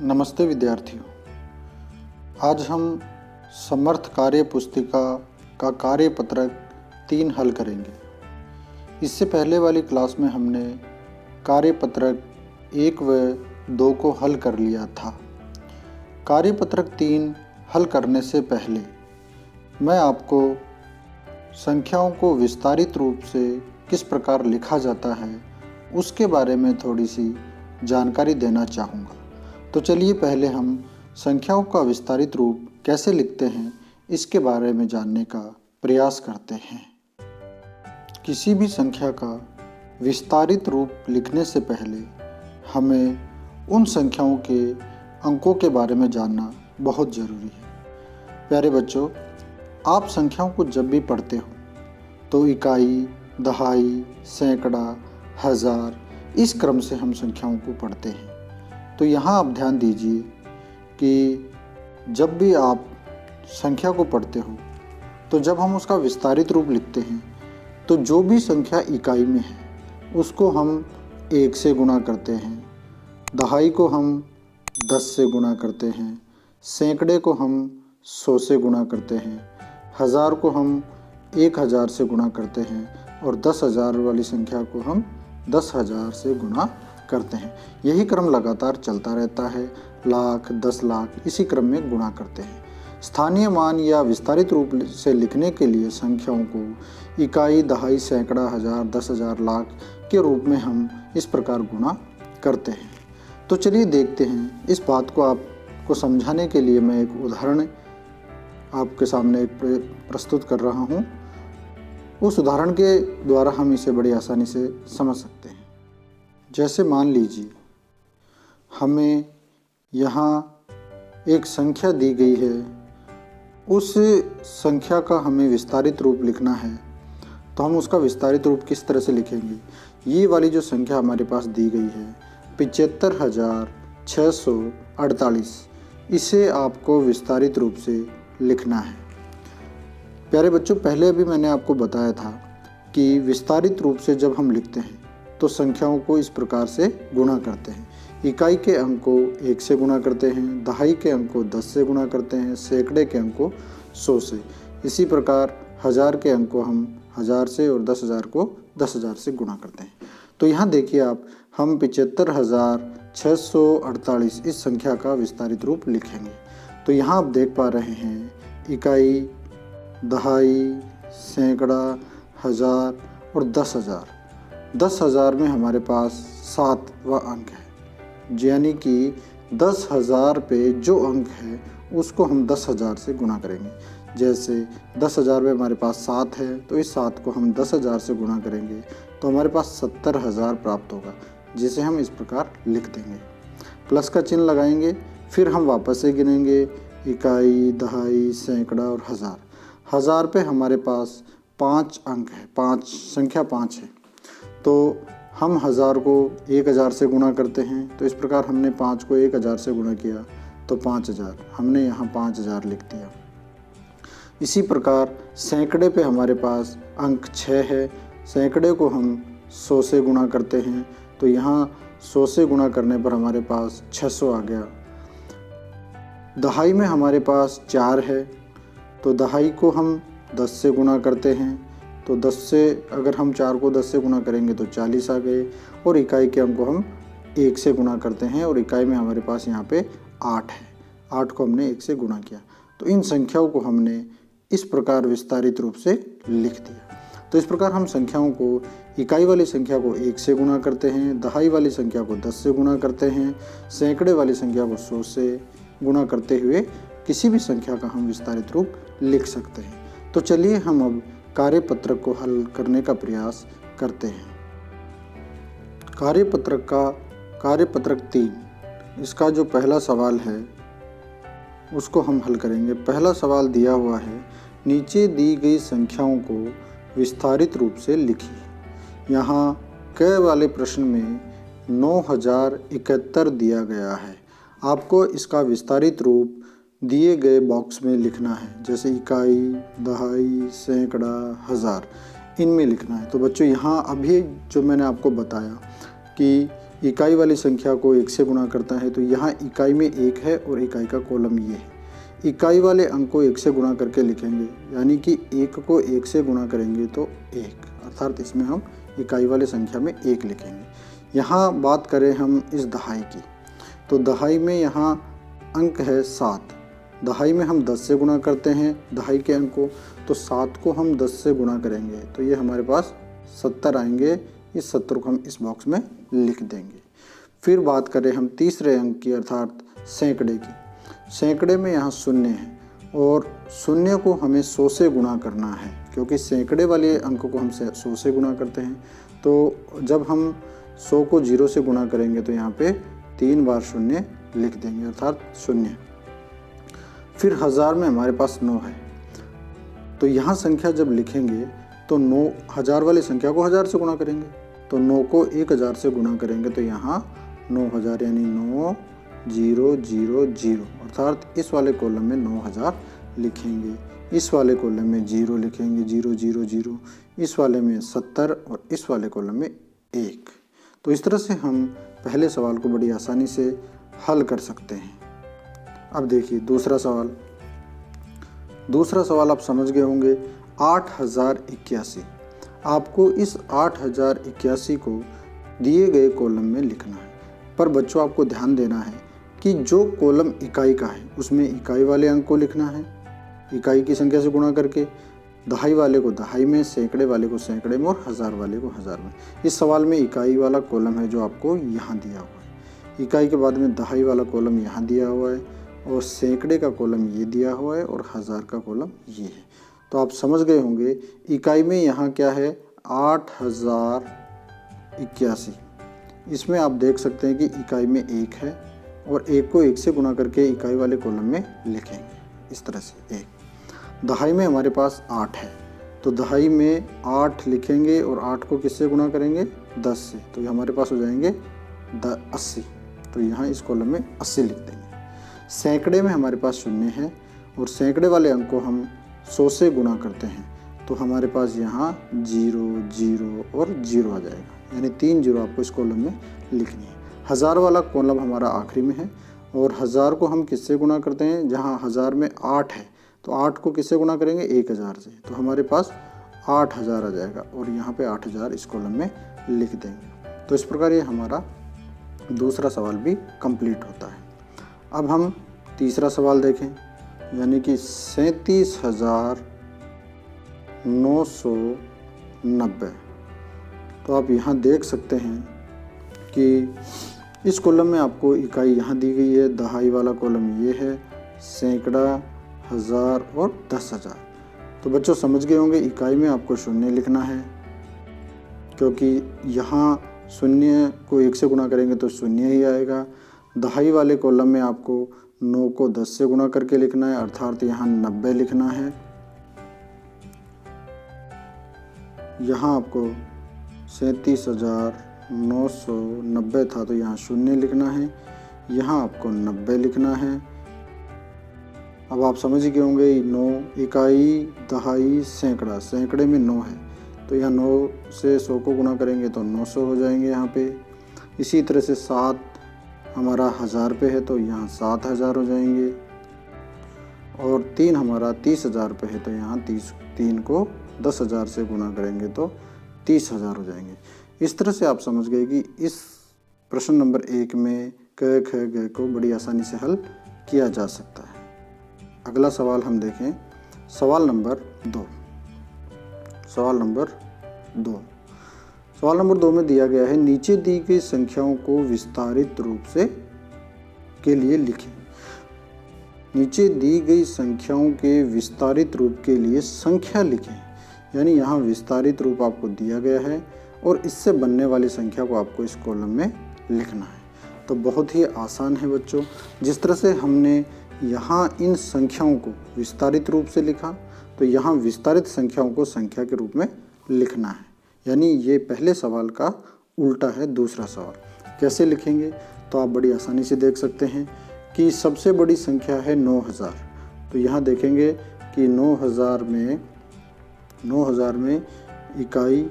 नमस्ते विद्यार्थियों। आज हम समर्थ कार्य पुस्तिका का कार्यपत्रक 3 हल करेंगे। इससे पहले वाली क्लास में हमने कार्यपत्रक 1 व 2 को हल कर लिया था। कार्यपत्रक 3 हल करने से पहले मैं आपको संख्याओं को विस्तारित रूप से किस प्रकार लिखा जाता है उसके बारे में थोड़ी सी जानकारी देना चाहूँगा। तो चलिए पहले हम संख्याओं का विस्तारित रूप कैसे लिखते हैं इसके बारे में जानने का प्रयास करते हैं। किसी भी संख्या का विस्तारित रूप लिखने से पहले हमें उन संख्याओं के अंकों के बारे में जानना बहुत ज़रूरी है। प्यारे बच्चों, आप संख्याओं को जब भी पढ़ते हो तो इकाई, दहाई, सैकड़ा, हज़ार इस क्रम से हम संख्याओं को पढ़ते हैं। तो यहाँ आप ध्यान दीजिए कि जब भी आप संख्या को पढ़ते हो तो जब हम उसका विस्तारित रूप लिखते हैं तो जो भी संख्या इकाई में है उसको हम 1 से गुणा करते हैं, दहाई को हम 10 से गुणा करते हैं, सैकड़े को हम 100 से गुणा करते हैं, हज़ार को हम 1000 से गुणा करते हैं और 10,000 वाली संख्या को हम 10,000 से गुणा करते हैं। यही क्रम लगातार चलता रहता है। लाख, 10 लाख इसी क्रम में गुणा करते हैं। स्थानीय मान या विस्तारित रूप से लिखने के लिए संख्याओं को इकाई, दहाई, सैकड़ा, हज़ार, 10,000, लाख के रूप में हम इस प्रकार गुणा करते हैं। तो चलिए देखते हैं। इस बात को आपको समझाने के लिए मैं एक उदाहरण आपके सामने प्रस्तुत कर रहा हूँ। उस उदाहरण के द्वारा हम इसे बड़ी आसानी से समझ सकते हैं। जैसे मान लीजिए हमें यहाँ एक संख्या दी गई है, उस संख्या का हमें विस्तारित रूप लिखना है। तो हम उसका विस्तारित रूप किस तरह से लिखेंगे? ये वाली जो संख्या हमारे पास दी गई है 75,648, इसे आपको विस्तारित रूप से लिखना है। प्यारे बच्चों, पहले अभी मैंने आपको बताया था कि विस्तारित रूप से जब हम लिखते हैं तो संख्याओं को इस प्रकार से गुणा करते हैं। इकाई के अंक को 1 से गुणा करते हैं, दहाई के अंक को 10 से गुणा करते हैं, सैकड़े के अंक को 100 से। इसी प्रकार हज़ार के अंक को हम 1000 से और 10,000 को 10,000 से गुणा करते हैं। तो यहाँ देखिए आप, हम 75,648 इस संख्या का विस्तारित रूप लिखेंगे। तो यहाँ आप देख पा रहे हैं इकाई, दहाई, सैकड़ा, हज़ार और 10,000। 10,000 में हमारे पास 7वां अंक है, यानी कि 10,000 पे जो अंक है उसको हम 10,000 से गुणा करेंगे। जैसे 10,000 में हमारे पास 7 है तो इस 7 को हम 10,000 से गुणा करेंगे तो हमारे पास 70,000 प्राप्त होगा, जिसे हम इस प्रकार लिख देंगे। प्लस का चिन्ह लगाएंगे, फिर हम वापस से गिनेंगे इकाई, दहाई, सैकड़ा और हज़ार। हज़ार पे हमारे पास 5 अंक है, 5 संख्या 5 है। तो हम 1000 को 1000 से गुणा करते हैं। तो इस प्रकार हमने 5 को 1000 से गुणा किया तो 5000, हमने यहाँ 5000 लिख दिया। इसी प्रकार सैकड़े पे हमारे पास अंक 6 है। सैकड़े को हम 100 से गुणा करते हैं तो यहाँ 100 से गुणा करने पर हमारे पास 600 आ गया। दहाई में हमारे पास 4 है तो दहाई को हम 10 से गुणा करते हैं। तो 10 से अगर हम 4 को 10 से गुणा करेंगे तो 40 आ गए। और इकाई के अंक को हम 1 से गुणा करते हैं और इकाई में हमारे पास यहाँ पे 8 है। 8 को हमने 1 से गुणा किया। तो इन संख्याओं को हमने इस प्रकार विस्तारित रूप से लिख दिया। तो इस प्रकार हम संख्याओं को, इकाई वाली संख्या को 1 से गुणा करते हैं, दहाई वाली संख्या को 10 से गुणा करते हैं, सैकड़े वाली संख्या को 100 से गुणा करते हुए किसी भी संख्या का हम विस्तारित रूप लिख सकते हैं। तो चलिए हम अब कार्यपत्रक को हल करने का प्रयास करते हैं। कार्यपत्रक 3, इसका जो पहला सवाल है उसको हम हल करेंगे। पहला सवाल दिया हुआ है, नीचे दी गई संख्याओं को विस्तारित रूप से लिखिए। यहाँ क वाले प्रश्न में 9071 दिया गया है। आपको इसका विस्तारित रूप दिए गए बॉक्स में लिखना है, जैसे इकाई, दहाई, सैकड़ा, हज़ार, इनमें लिखना है। तो बच्चों यहाँ अभी जो मैंने आपको बताया कि इकाई वाली संख्या को 1 से गुणा करता है, तो यहाँ इकाई में 1 है और इकाई का कॉलम ये है। इकाई वाले अंक को 1 से गुणा करके लिखेंगे, यानी कि 1 को 1 से गुणा करेंगे तो 1, अर्थात इसमें हम इकाई वाली संख्या में 1 लिखेंगे। यहाँ बात करें हम इस दहाई की, तो दहाई में यहाँ अंक है 7। दहाई में हम 10 से गुणा करते हैं दहाई के अंक को, तो 7 को हम 10 से गुणा करेंगे तो ये हमारे पास 70 आएंगे। इस 70 को हम इस बॉक्स में लिख देंगे। फिर बात करें हम तीसरे अंक की, अर्थात सैकड़े की। सैकड़े में यहाँ 0 है और 0 को हमें 100 से गुणा करना है, क्योंकि सैकड़े वाले अंक को हम 100 से गुणा करते हैं। तो जब हम 100 को 0 से गुणा करेंगे तो यहाँ पे 3 बार 0 लिख देंगे, अर्थात 0। फिर 1000 में हमारे पास 9 है, तो यहाँ संख्या जब लिखेंगे तो 9 1000 वाली संख्या को 1000 से गुणा करेंगे, तो 9 को 1000 से गुणा करेंगे तो यहाँ 9000 यानी 9000, अर्थात इस वाले कॉलम में 9000 लिखेंगे, इस वाले कॉलम में 0 लिखेंगे, 000, इस वाले में 70 और इस वाले कॉलम में 1। तो इस तरह से हम पहले सवाल को बड़ी आसानी से हल कर सकते हैं। अब देखिए दूसरा सवाल आप समझ गए होंगे, 8081। आपको इस 8081 को दिए गए कॉलम में लिखना है, पर बच्चों आपको ध्यान देना है कि जो कॉलम इकाई का है उसमें इकाई वाले अंक को लिखना है, इकाई की संख्या से गुणा करके, दहाई वाले को दहाई में, सैकड़े वाले को सैकड़े में और 1000 वाले को 1000 में। इस सवाल में इकाई वाला कॉलम है जो आपको यहाँ दिया हुआ है, इकाई के बाद में दहाई वाला कॉलम यहाँ दिया हुआ है और सैकड़े का कॉलम ये दिया हुआ है और 1000 का कॉलम ये है। तो आप समझ गए होंगे इकाई में यहाँ क्या है, 8081। इसमें आप देख सकते हैं कि इकाई में 1 है और 1 को 1 से गुणा करके इकाई वाले कॉलम में लिखेंगे, इस तरह से 1। दहाई में हमारे पास 8 है, तो दहाई में 8 लिखेंगे और 8 को किससे गुणा करेंगे, 10 से, तो ये हमारे पास हो जाएंगे 80। तो यहाँ इस कॉलम में 80 लिख देंगे। सैकड़े में हमारे पास 0 है और सैकड़े वाले अंक को हम 100 से गुणा करते हैं, तो हमारे पास यहाँ 0 और 0 आ जाएगा, यानी 3 0 आपको इस कॉलम में लिखनी है। 1000 वाला कॉलम हमारा आखिरी में है और 1000 को हम किससे गुणा करते हैं, जहाँ 1000 में 8 है तो 8 को किससे गुणा करेंगे, 1000 से, तो हमारे पास 8000 आ जाएगा और यहाँ पे 8000 इस कॉलम में लिख देंगे। तो इस प्रकार ये हमारा दूसरा सवाल भी कंप्लीट होता है। अब हम तीसरा सवाल देखें, यानी कि 37,990। तो आप यहाँ देख सकते हैं कि इस कॉलम में आपको इकाई यहाँ दी गई है, दहाई वाला कॉलम ये है, सैकड़ा, 1000 और 10,000। तो बच्चों समझ गए होंगे इकाई में आपको 0 लिखना है, क्योंकि यहाँ 0 को 1 से गुणा करेंगे तो 0 ही आएगा। दहाई वाले कॉलम में आपको 9 को 10 से गुणा करके लिखना है, अर्थात यहाँ 90 लिखना है। यहाँ आपको 37,990 था तो यहाँ 0 लिखना है, यहाँ आपको 90 लिखना है। अब आप समझ गए होंगे 9 इकाई, दहाई, सैकड़ा, सैकड़े में 9 है तो यहाँ 9 से 100 को गुणा करेंगे तो 900 हो जाएंगे यहाँ पे। इसी तरह से 7 हमारा 1000 पे है तो यहाँ 7000 हो जाएंगे और 3 हमारा 30,000 पे है तो यहाँ 3 को 10,000 से गुणा करेंगे तो 30,000 हो जाएंगे। इस तरह से आप समझ गए कि इस प्रश्न नंबर 1 में क, ख, ग को बड़ी आसानी से हल किया जा सकता है। अगला सवाल हम देखें, सवाल नंबर 2। सवाल नंबर 2 में दिया गया है, नीचे दी गई संख्याओं को विस्तारित रूप से के लिए लिखें। नीचे दी गई संख्याओं के विस्तारित रूप के लिए संख्या लिखें, यानी यहाँ विस्तारित रूप आपको दिया गया है और इससे बनने वाली संख्या को आपको इस कॉलम में लिखना है। तो बहुत ही आसान है बच्चों, जिस तरह से हमने यहाँ इन संख्याओं को विस्तारित रूप से लिखा तो यहाँ विस्तारित संख्याओं को संख्या के रूप में लिखना है, यानी ये पहले सवाल का उल्टा है दूसरा सवाल। कैसे लिखेंगे, तो आप बड़ी आसानी से देख सकते हैं कि सबसे बड़ी संख्या है 9000, तो यहाँ देखेंगे कि 9000 में इकाई,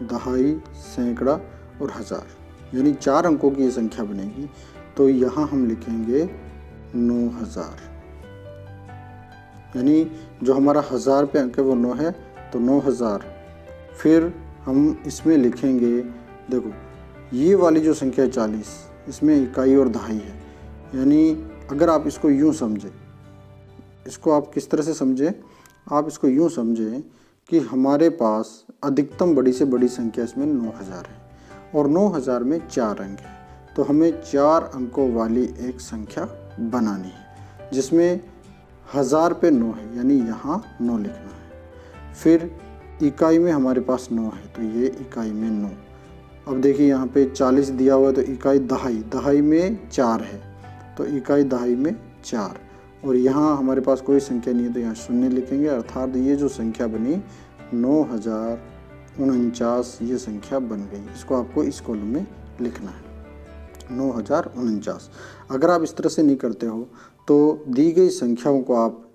दहाई, सैकड़ा और 1000, यानी 4 अंकों की ये संख्या बनेगी, तो यहाँ हम लिखेंगे 9000। यानी जो हमारा 1000 पे अंक है वो 9 है, तो 9000। फिर हम इसमें लिखेंगे, देखो ये वाली जो संख्या है 40, इसमें इकाई और दहाई है। यानी अगर आप इसको यूँ समझें, इसको आप किस तरह से समझें, आप इसको यूँ समझें कि हमारे पास अधिकतम बड़ी से बड़ी संख्या इसमें 9000 है और 9000 में 4 अंक है, तो हमें 4 अंकों वाली एक संख्या बनानी है जिसमें 1000 पे 9 है, यानी यहाँ 9 लिखना है। फिर इकाई में हमारे पास 9 है, तो ये इकाई में 9। अब देखिए यहाँ पे 40 दिया हुआ है, तो इकाई दहाई में 4 है, तो इकाई दहाई में 4। और यहाँ हमारे पास कोई संख्या नहीं है, तो यहाँ 0 लिखेंगे। अर्थात ये जो संख्या बनी 9049 ये संख्या बन गई। इसको आपको इस कॉलम में लिखना है 9049। अगर आप इस तरह से नहीं करते हो तो दी गई संख्याओं को आप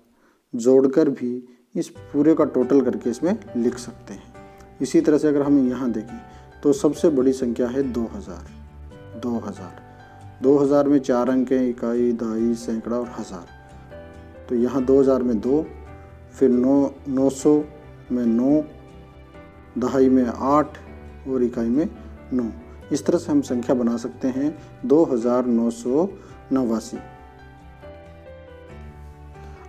जोड़कर भी इस पूरे का टोटल करके इसमें लिख सकते हैं। इसी तरह से अगर हम यहाँ देखें तो सबसे बड़ी संख्या है 2000। 2000 में 4 अंक हैं, इकाई, दहाई, सैकड़ा और हज़ार। तो यहाँ 2000 में 2, फिर 900 में 9, दहाई में 8 और इकाई में 9। इस तरह से हम संख्या बना सकते हैं 2989।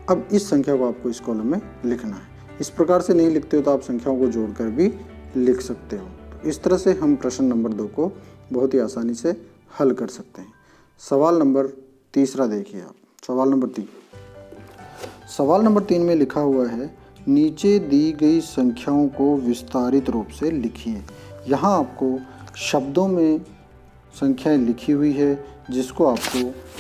अब इस संख्या को आपको इस कॉलम में लिखना है। इस प्रकार से नहीं लिखते हो तो आप संख्याओं को जोड़कर भी लिख सकते हो। तो इस तरह से हम प्रश्न नंबर 2 को बहुत ही आसानी से हल कर सकते हैं। सवाल नंबर 3 देखिए आप। सवाल नंबर 3 में लिखा हुआ है, नीचे दी गई संख्याओं को विस्तारित रूप से लिखिए। यहाँ आपको शब्दों में संख्याएं लिखी हुई है जिसको आपको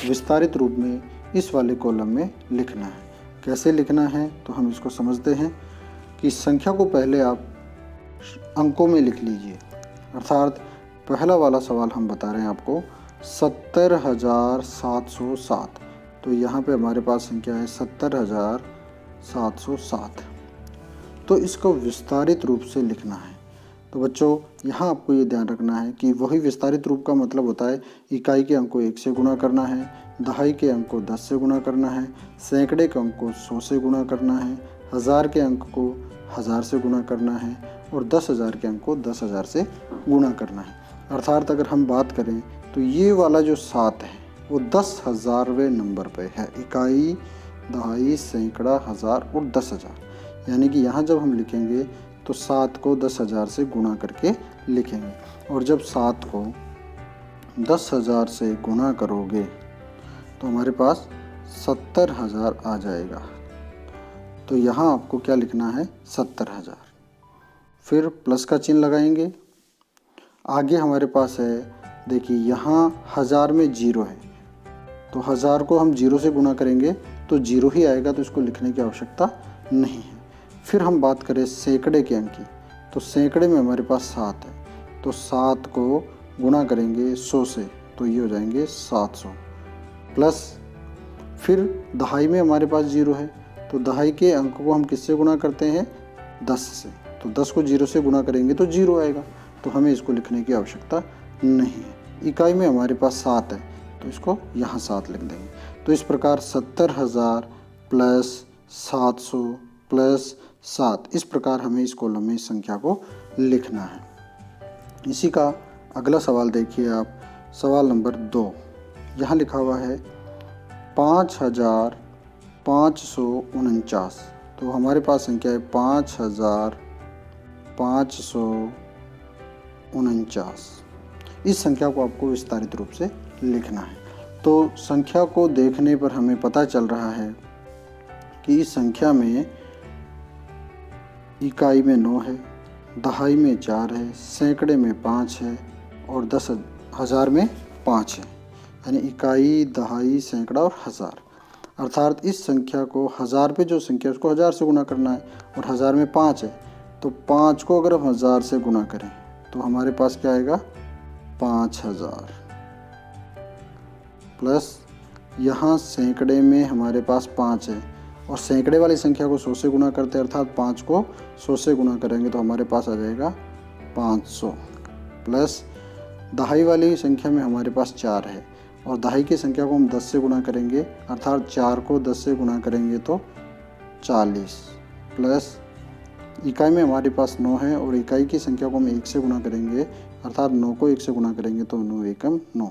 विस्तारित रूप में इस वाले कॉलम में लिखना है। कैसे लिखना है तो हम इसको समझते हैं कि संख्या को पहले आप अंकों में लिख लीजिए। अर्थात पहला वाला सवाल हम बता रहे हैं आपको 70,707। तो यहाँ पे हमारे पास संख्या है 70,707। तो इसको विस्तारित रूप से लिखना है। तो बच्चों यहाँ आपको ये ध्यान रखना है कि वही विस्तारित रूप का मतलब होता है इकाई के अंक को 1 से गुणा करना है, दहाई के अंक को 10 से गुणा करना है, सैकड़े के अंक को 100 से गुणा करना है, 1000 के अंक को 1000 से गुणा करना है और 10,000 के अंक को 10,000 से गुणा करना है। अर्थात अगर हम बात करें तो ये वाला जो 7 है वो 10,000वें नंबर पे है। इकाई, दहाई, सैकड़ा, हज़ार और 10,000। यानी कि यहाँ जब हम लिखेंगे तो 7 को 10,000 से गुणा करके लिखेंगे और जब 7 को 10,000 से गुणा करोगे तो हमारे पास 70,000 आ जाएगा। तो यहाँ आपको क्या लिखना है 70,000। फिर प्लस का चिन्ह लगाएंगे। आगे हमारे पास है, देखिए यहाँ 1000 में 0 है, तो 1000 को हम 0 से गुणा करेंगे तो 0 ही आएगा, तो इसको लिखने की आवश्यकता नहीं है। फिर हम बात करें सैकड़े के अंक की, तो सैकड़े में हमारे पास 7 है, तो 7 को गुणा करेंगे 100 से, तो ये हो जाएंगे 700। प्लस फिर दहाई में हमारे पास 0 है, तो दहाई के अंक को हम किससे गुणा करते हैं 10 से, तो 10 को 0 से गुणा करेंगे तो 0 आएगा, तो हमें इसको लिखने की आवश्यकता नहीं है। इकाई में हमारे पास 7 है, तो इसको यहाँ 7 लिख देंगे। तो इस प्रकार 70,000 प्लस 700 प्लस 7, इस प्रकार हमें इस कॉलम में इस संख्या को लिखना है। इसी का अगला सवाल देखिए आप। सवाल नंबर 2 यहाँ लिखा हुआ है 5,549। तो हमारे पास संख्या है 5,549। इस संख्या को आपको विस्तारित रूप से लिखना है। तो संख्या को देखने पर हमें पता चल रहा है कि इस संख्या में इकाई में 9 है, दहाई में 4 है, सैकड़े में 5 है और 10,000 में 5 है। यानी इकाई, दहाई, सैकड़ा और हज़ार। अर्थात इस संख्या को 1000 पे जो संख्या है उसको 1000 से गुणा करना है और 1000 में 5 है, तो 5 को अगर हम 1000 से गुणा करें तो हमारे पास क्या आएगा 5000। प्लस यहाँ सैकड़े में हमारे पास 5 है और सैकड़े वाली संख्या को 100 से गुणा करते हैं, अर्थात 5 को 100 से गुणा करेंगे तो हमारे पास आ जाएगा 500। प्लस दहाई वाली संख्या में हमारे पास 4 है और दहाई की संख्या को हम 10 से गुणा करेंगे, अर्थात 4 को 10 से गुणा करेंगे तो 40, प्लस इकाई में हमारे पास 9 है और इकाई की संख्या को हम 1 से गुणा करेंगे, अर्थात 9 को 1 से गुणा करेंगे तो 9 एकम 9।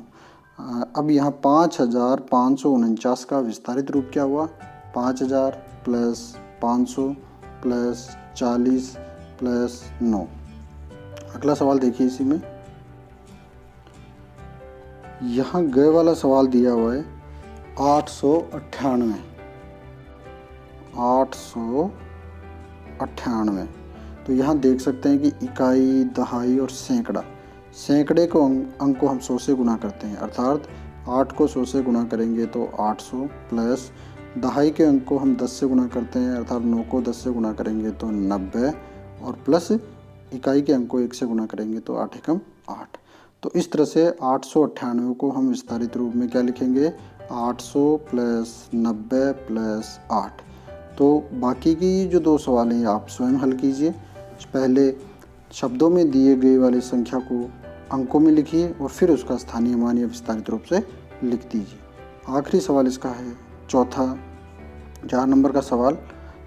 अब यहाँ 5549 का विस्तारित रूप क्या हुआ? 5000 प्लस 500 प्लस 40 प्लस 9। अगला सवाल देखिए, इसी में यहाँ ग वाला सवाल दिया हुआ है 898। तो यहाँ देख सकते हैं कि इकाई, दहाई और सैकड़े को अंक को हम 100 से गुणा करते हैं, अर्थात 8 को 100 से गुणा करेंगे तो 800, प्लस दहाई के अंक को हम 10 से गुणा करते हैं, अर्थात 9 को 10 से गुणा करेंगे तो 90, और प्लस इकाई के अंक को 1 से गुणा करेंगे तो 8 एकम 8। तो इस तरह से 898 को हम विस्तारित रूप में क्या लिखेंगे? 800 प्लस 90 प्लस 8। तो बाकी की जो 2 सवाल हैं आप स्वयं हल कीजिए। पहले शब्दों में दिए गए वाली संख्या को अंकों में लिखिए और फिर उसका स्थानीय मान या विस्तारित रूप से लिख दीजिए। आखिरी सवाल इसका है चौथा, 4 नंबर का सवाल।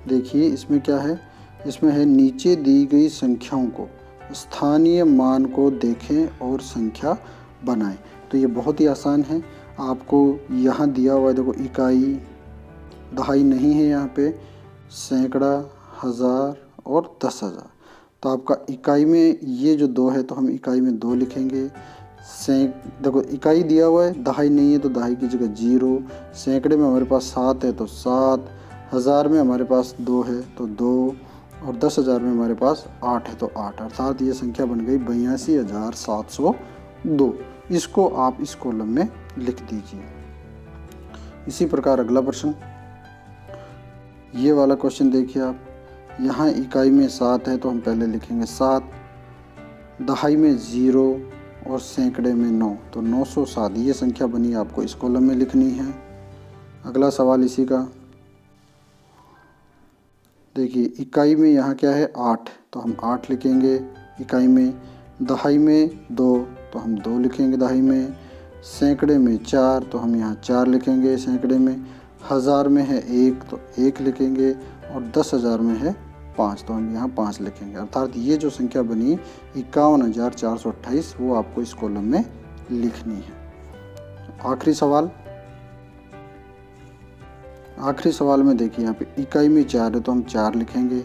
देखिए इसमें क्या है? इसमें है नीचे दी गई संख्याओं को स्थानीय मान को देखें और संख्या बनाएं। तो ये बहुत ही आसान है। आपको यहाँ दिया हुआ है, देखो इकाई, दहाई नहीं है यहाँ पे, सैकड़ा, हज़ार और 10,000। तो आपका इकाई में ये जो 2 है तो हम इकाई में 2 लिखेंगे। देखो इकाई दिया हुआ है, दहाई नहीं है तो दहाई की जगह 0, सैकड़े में हमारे पास 7 है तो 7, हज़ार में हमारे पास 2 है तो 2, और 10,000 में हमारे पास 8 है तो 8, अर्थात ये संख्या बन गई 82,702। इसको आप इस कॉलम में लिख दीजिए। इसी प्रकार अगला प्रश्न, ये वाला क्वेश्चन देखिए आप। यहाँ इकाई में 7 है तो हम पहले लिखेंगे 7, दहाई में 0 और सैकड़े में 9, तो 907 ये संख्या बनी, आपको इस कॉलम में लिखनी है। अगला सवाल इसी का देखिए, इकाई में यहाँ क्या है? 8, तो हम 8 लिखेंगे इकाई में। दहाई में 2 तो हम 2 लिखेंगे दहाई में। सैकड़े में 4 तो हम यहाँ 4 लिखेंगे सैकड़े में। हज़ार में है 1 तो 1 लिखेंगे, और 10,000 में है 5 तो हम यहाँ 5 लिखेंगे। अर्थात ये जो संख्या बनी 51,428 वो आपको इस कॉलम में लिखनी है। आखिरी सवाल में देखिए, यहाँ पे इकाई में 4 है तो हम 4 लिखेंगे।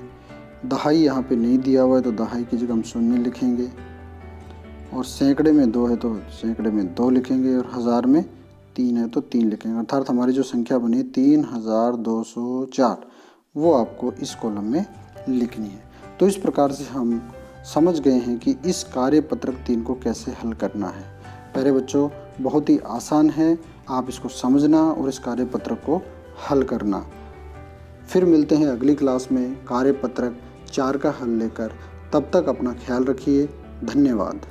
दहाई यहाँ पे नहीं दिया हुआ है तो दहाई की जगह हम 0 लिखेंगे, और सैकड़े में 2 है तो सैकड़े में 2 लिखेंगे, और हज़ार में 3 है तो 3 लिखेंगे। अर्थात हमारी जो संख्या बनी 3204 वो आपको इस कॉलम में लिखनी है। तो इस प्रकार से हम समझ गए हैं कि इस कार्यपत्रक 3 को कैसे हल करना है। प्यारे बच्चों, बहुत ही आसान है, आप इसको समझना और इस कार्यपत्रक को हल करना। फिर मिलते हैं अगली क्लास में कार्यपत्रक 4 का हल लेकर। तब तक अपना ख्याल रखिए। धन्यवाद।